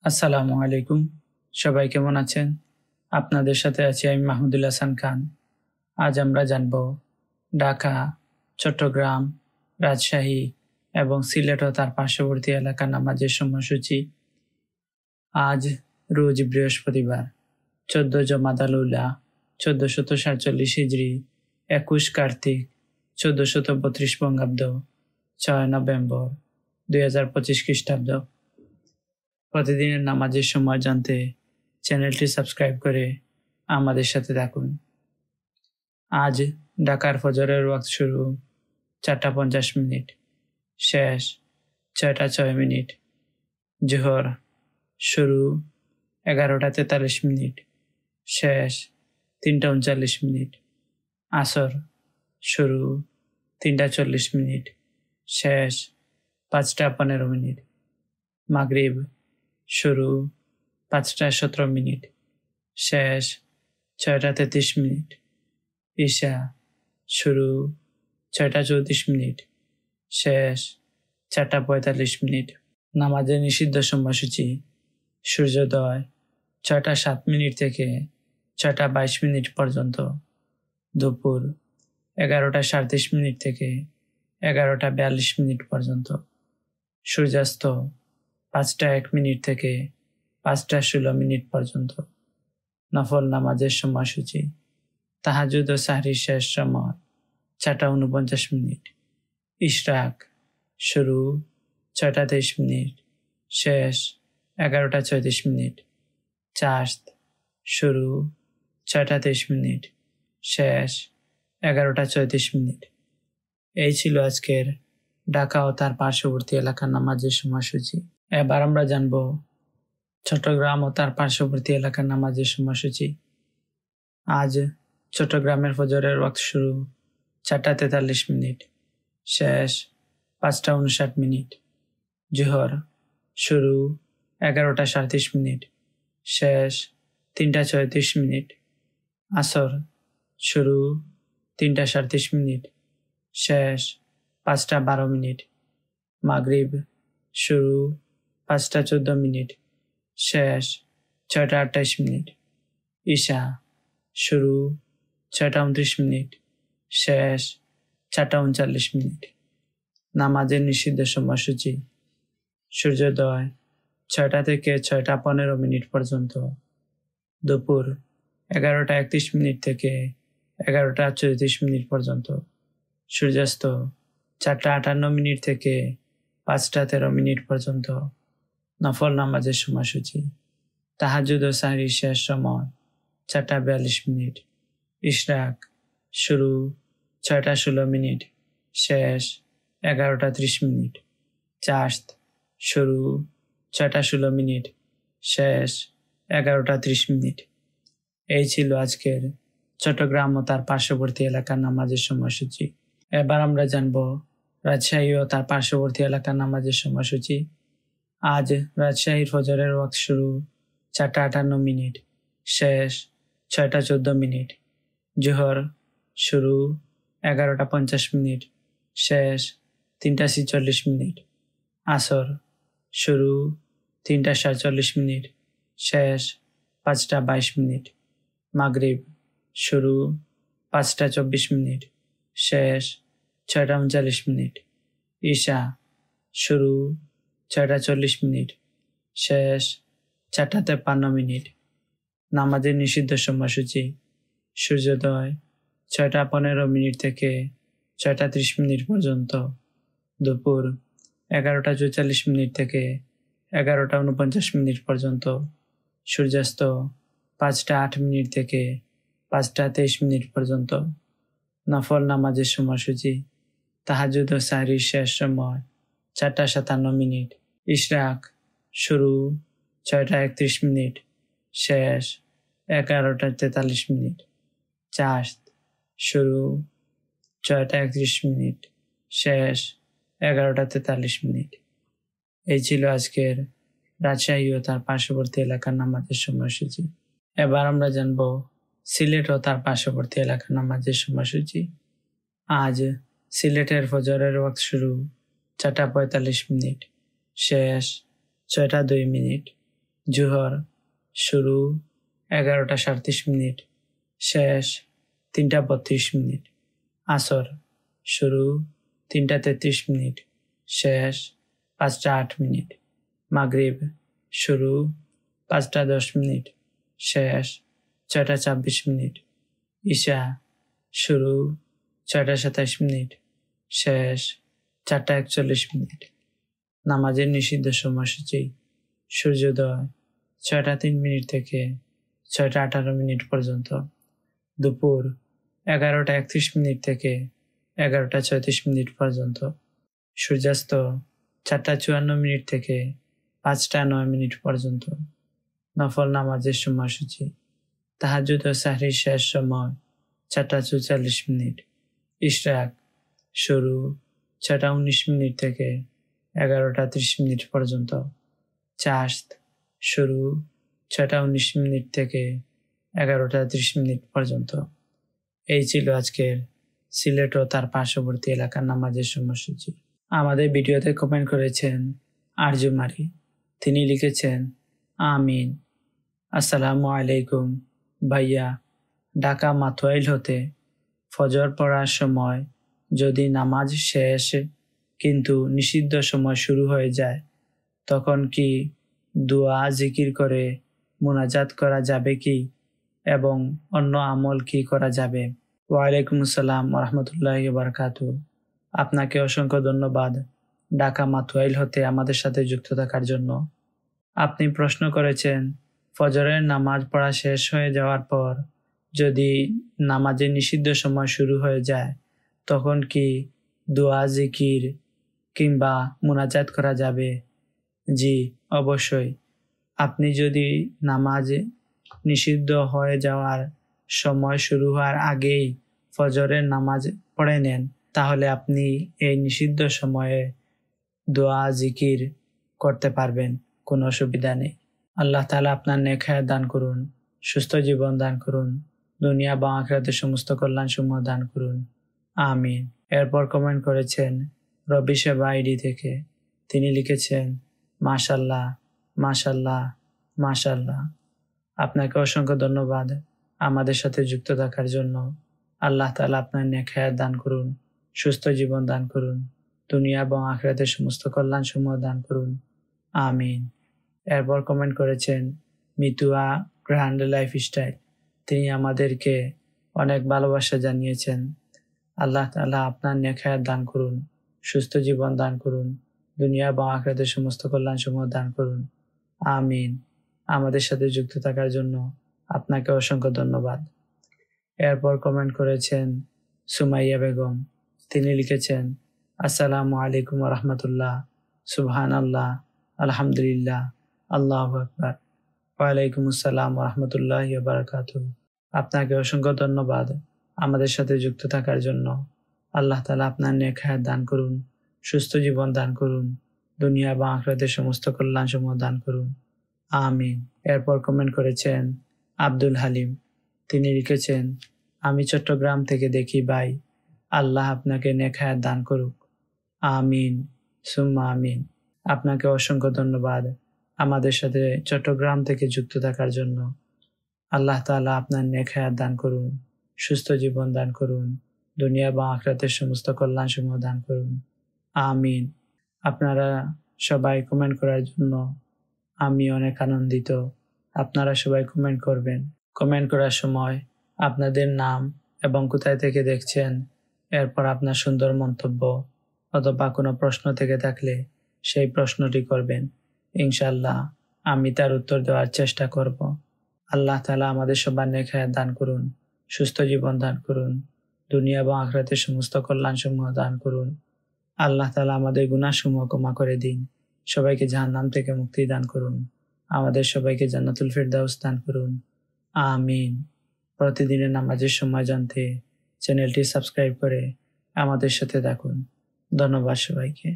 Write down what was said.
আসসালামু আলাইকুম। সবাই কেমন আছেন? আপনাদের সাথে আছি আমি মাহমুদুল হাসান খান। আজ আমরা জানব ঢাকা, চট্টগ্রাম, রাজশাহী এবং সিলেট ও তার পার্শ্ববর্তী এলাকার নামাজের সময়সূচি। আজ রোজ বৃহস্পতিবার 14 জমাদাল উলা 1447 হিজরি 21 কার্তিক 1432 বঙ্গাব্দ 6 নভেম্বর 2025 খ্রিস্টাব্দ। প্রতিদিনের নামাজের সময় জানতে চ্যানেলটি সাবস্ক্রাইব করে আমাদের সাথে থাকুন। আজ ঢাকার ফজরের ওয়াক্ত শুরু 4:50, শেষ 6:06। জোহর শুরু 11:43, শেষ 3:39। আসর শুরু 3:40, শেষ 5:15। মাগরিব শুরু 5:17, শেষ 6:33। ঈশা শুরু 6:34, শেষ 4:45। নামাজের নিষিদ্ধ সময়সূচি: সূর্যোদয় 6:07 থেকে 6:22 পর্যন্ত, দুপুর 11:37 থেকে 11:42 পর্যন্ত, সূর্যাস্ত 5:01 থেকে 5:16 পর্যন্ত। নফল নামাজের সময়সূচি: তাহাজ্জুদ ও সাহরির শেষ সময় 4:49, ইশরাক শুরু 6:23, শেষ 11:34। চাশত শুরু 6:23, শেষ 11:34। এই ছিল আজকের ঢাকা ও তার পার্শ্ববর্তী এলাকার নামাজের সময়সূচি। এবার আমরা জানব চট্টগ্রাম ও তার পার্শ্ববর্তী এলাকার নামাজের সময়সূচি। আজ চট্টগ্রামের ফজরের ওয়াক্ত শুরু 4:43, শেষ 5:59। জোহর শুরু 11:37, শেষ 3:34। আসর শুরু 3:37, শেষ 5:12। মাগরিব শুরু 5:14, শেষ 6:28। ঈশা শুরু 6:29, শেষ 4:39। নামাজের নিষিদ্ধ সময়সূচি: সূর্যোদয় 6টা থেকে 6:15 পর্যন্ত, দুপুর 11:31 থেকে 11:34 পর্যন্ত, সূর্যাস্ত 4:58 থেকে 5:13 পর্যন্ত। নফল নামাজের সময়সূচি: তাহাজ্জুদ ও সাহরির শেষ সময় 4:42, ইশরাক শুরু 6:16, শেষ 11:30। চাশত শুরু 6:16, শেষ 11:30। এই ছিল আজকের চট্টগ্রাম ও তার পার্শ্ববর্তী এলাকার নামাজের সময়সূচি। এবার আমরা জানব রাজশাহী ও তার পার্শ্ববর্তী এলাকার নামাজের সময়সূচি। আজ রাজশাহীর ফজরের ওয়াক্ত শুরু 4:58, শেষ 6:14। জোহর শুরু 11:50, শেষ 3:46। আসর শুরু 3:47, শেষ 5:22। মাগরিব শুরু 5:24, শেষ 6:39। ঈশা শুরু 6:40, শেষ 4:53। নামাজের নিষিদ্ধ সময়সূচি: সূর্যোদয় 6:15 থেকে 6:30 পর্যন্ত, দুপুর 11:44 থেকে 11:49 পর্যন্ত, সূর্যাস্ত 5:08 থেকে 5:23 পর্যন্ত। নফল নামাজের সময়সূচি: তাহাজ্জুদ ও সাহরির শেষ সময় 4:57, ইশরাক শুরু 6:31, শেষ 11:43। চাশত শুরু 6:31, শেষ 11:43। এই ছিল আজকের রাজশাহী ও তার পার্শ্ববর্তী এলাকার নামাজের সময়সূচি। এবার আমরা জানব সিলেট ও তার পার্শ্ববর্তী এলাকার নামাজের সময়সূচি। আজ সিলেটের ফজরের ওয়াক্ত শুরু 4:45, শেষ 6:02। জোহর শুরু 11:37, শেষ 3:32। আসর শুরু 3:33, শেষ 5:08। মাগরিব শুরু 5:10, শেষ 6:26। ঈশা শুরু 6:27, শেষ 4:41। নামাজের নিষিদ্ধ সময়সূচি: সূর্যোদয় 6:03 থেকে 6:18 পর্যন্ত, দুপুর 11:31 থেকে 11:34 পর্যন্ত, সূর্যাস্ত 4:54 থেকে 5:09 পর্যন্ত। নফল নামাজের সময়সূচি: তাহাজ্জুদ ও সাহরির শেষ সময় 4:44। ইশরাক শুরু 6:19 থেকে 11:30 পর্যন্ত, চাশত শুরু 6:19 থেকে 11:30 পর্যন্ত। এই ছিল আজকের সিলেট ও তার পার্শ্ববর্তী এলাকার নামাজের সময়সূচি। আমাদের ভিডিওতে কমেন্ট করেছেন আরজুমারি। তিনি লিখেছেন, আমিন। আসসালামু আলাইকুম ভাইয়া, ঢাকা মাথুয়াইল হতে ফজর পড়ার সময় যদি নামাজ শেষ কিন্তু নিষিদ্ধ সময় শুরু হয়ে যায়, তখন কি দোয়া জিকির করে মুনাজাত করা যাবে কি, এবং অন্য আমল কি করা যাবে? ওয়ালাইকুম আসসালাম ওয়া রাহমাতুল্লাহি ওয়া বারাকাতুহু। আপনাকে অসংখ্য ধন্যবাদ ঢাকা মাথুয়াইল হতে আমাদের সাথে যুক্ত থাকার জন্য। আপনি প্রশ্ন করেছেন, ফজরের নামাজ পড়া শেষ হয়ে যাওয়ার পর যদি নামাজের নিষিদ্ধ সময় শুরু হয়ে যায়, তখন কি দোয়া জিকির কিংবা মুনাজাত করা যাবে? জি, অবশ্যই। আপনি যদি নামাজ নিষিদ্ধ হয়ে যাওয়ার সময় শুরু হওয়ার আগেই ফজরের নামাজ পড়ে নেন, তাহলে আপনি এই নিষিদ্ধ সময়ে দোয়া জিকির করতে পারবেন, কোনো অসুবিধা নেই। আল্লাহ তাআলা আপনার নেক হায়াত দান করুন, সুস্থ জীবন দান করুন, দুনিয়া বা আখিরাতের সমস্ত কল্যাণ সমূহ দান করুন, আমিন। এরপর কমেন্ট করেছেন রবি সেবা আইডি থেকে। তিনি লিখেছেন, মাশাল্লাহ মাশাল্লাহ মাশাল্লাহ। আপনাকে অসংখ্য ধন্যবাদ আমাদের সাথে যুক্ত থাকার জন্য। আল্লাহ তাআলা আপনার নেক হায়াত দান করুন, সুস্থ জীবন দান করুন, দুনিয়া এবং আখিরাতের সমস্ত কল্যাণ সমূহ দান করুন, আমিন। এরপর কমেন্ট করেছেন মিতুয়া গ্র্যান্ড লাইফস্টাইল। তিনি আমাদেরকে অনেক ভালোবাসা জানিয়েছেন। আল্লাহ তাআলা আপনার নেক হায়াত দান করুন, সুস্থ জীবন দান করুন, দুনিয়া এবং আখিরাতের সমস্ত কল্যাণ সমূহ দান করুন, আমিন। আমাদের সাথে যুক্ত থাকার জন্য আপনাকে অসংখ্য ধন্যবাদ। এরপর কমেন্ট করেছেন সুমাইয়া বেগম। তিনি লিখেছেন, আসসালামু আলাইকুম ওয়া রাহমাতুল্লাহ, সুবহানাল্লাহ, আলহামদুলিল্লাহ, আল্লাহু আকবার। ওয়ালাইকুম আসসালাম ওয়া রাহমাতুল্লাহি ওয়া বারাকাতুহু। আপনাকে অসংখ্য ধন্যবাদ আমাদের সাথে যুক্ত থাকার জন্য। আল্লাহ তাআলা আপনার নেক হায়াত দান করুন, সুস্থ জীবন দান করুন, দুনিয়া এবং আখিরাতের সমস্ত কল্যাণ সমূহ দান করুন, আমিন। এরপর কমেন্ট করেছেন আব্দুল হালিম। তিনি লিখেছেন, আমি চট্টগ্রাম থেকে দেখি ভাই, আল্লাহ আপনাকে নেক হায়াত দান করুক, আমিন সুম্মা আমিন। আপনাকে অসংখ্য ধন্যবাদ আমাদের সাথে চট্টগ্রাম থেকে যুক্ত থাকার জন্য। আল্লাহ তাআলা আপনার নেক হায়াত দান করুন, সুস্থ জীবন দান করুন, দুনিয়া বা আখিরাতের সমস্ত কল্যাণ সমূহ দান করুন, আমিন। আপনারা সবাই কমেন্ট করার জন্য আমি অনেক আনন্দিত। আপনারা সবাই কমেন্ট করবেন। কমেন্ট করার সময় আপনাদের নাম এবং কোথায় থেকে দেখছেন, এরপর আপনার সুন্দর মন্তব্য অথবা কোনো প্রশ্ন থেকে থাকলে সেই প্রশ্নটি করবেন। ইনশাআল্লাহ আমি তার উত্তর দেওয়ার চেষ্টা করব। আল্লাহ তাআলা আমাদের সবার নেক হায়াত দান করুন, সুস্থ জীবন দান করুন, দুনিয়া এবং আখিরাতের সমস্ত কল্যাণ সমূহ দান করুন। আল্লাহ তাআলা আমাদের গুনাহ সমূহ ক্ষমা করে দিন, সবাইকে জাহান্নাম থেকে মুক্তি দান করুন, আমাদের সবাইকে জান্নাতুল ফিরদাউস দান করুন, আমিন। প্রতিদিনের নামাজের সময় জানতে চ্যানেলটি সাবস্ক্রাইব করে আমাদের সাথে থাকুন। ধন্যবাদ সবাইকে।